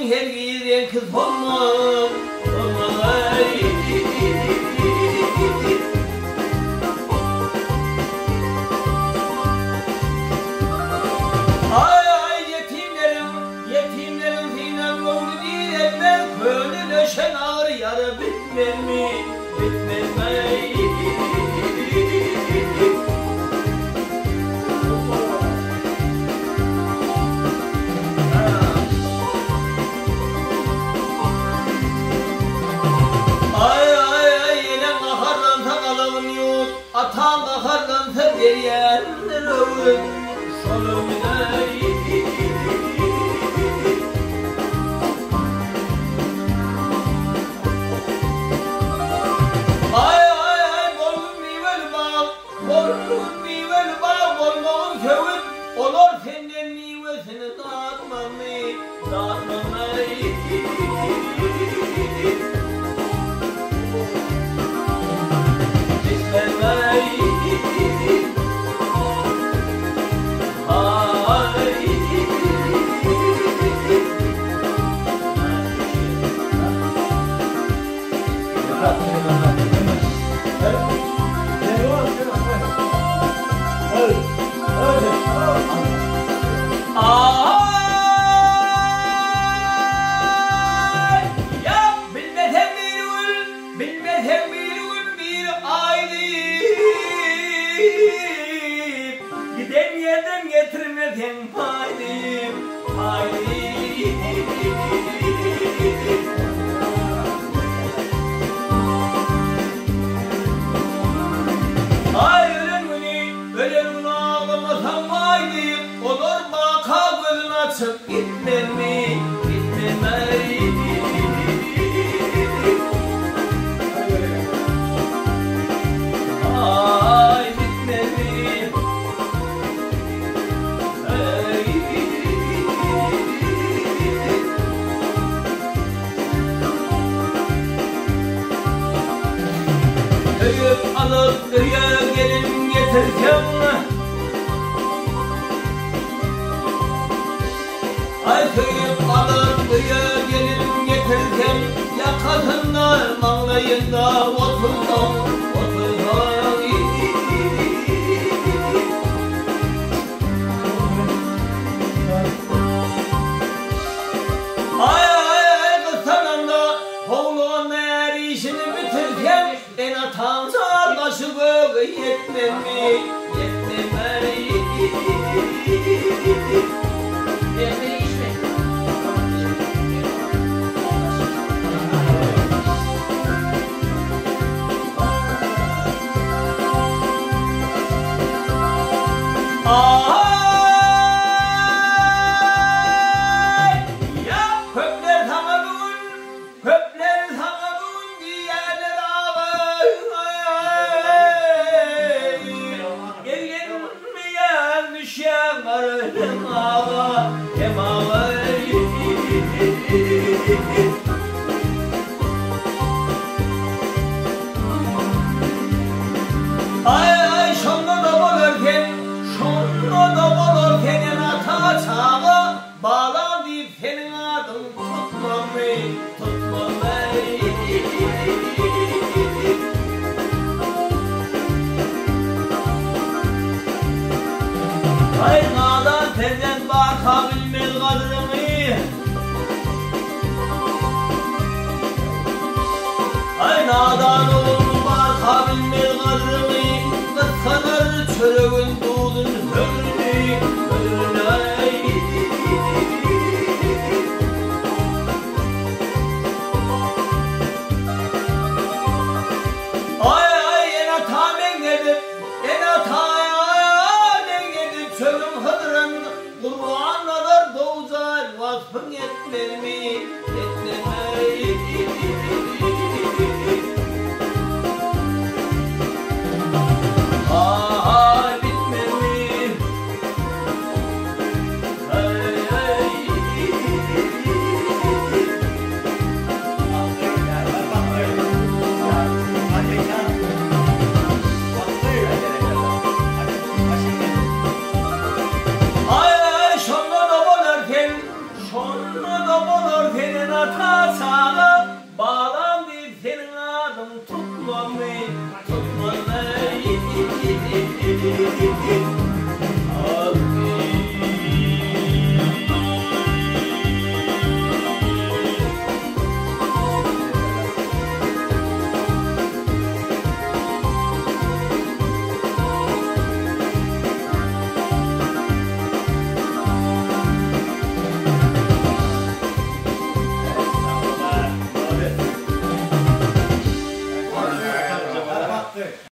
Aşkın her giren kız olmaz. Ay ay yetimlerin filan mevlidi eller böyle döşen ağır yarı bitmez mi? Bitmez mi? Atan kahardan terbiyeyenler öğün solumuna ay ay ay bolun meyveli bağ bolun meyveli bağ bolun köyün olur senden meyvesini dağıtmamı giden yerden getirmeden paydım ay ölen ağlamasam paydım olur baka gözün açıp gitmem mi Köyüp alıp köyüye gelin getirken ay köyüp alıp köyüye gelin getirken ya kadınlar mağlayında oturdum ay ay kısananda oğlun eğer işini bitirken en atansa başı göğü yetmem mi? Ay ay şonda da bolurken en ata çağı bağlan deyip senin adın tutmam ay nadan senden bakabilmez kadrımı ay nadan oğlum bakabilmez kadrımı kıskanır çörüğün doğdun ömrünü ay ay en ata ben gidip çölüm hıdırın Kur'an kadar doğuzar vasfın yetmez mi?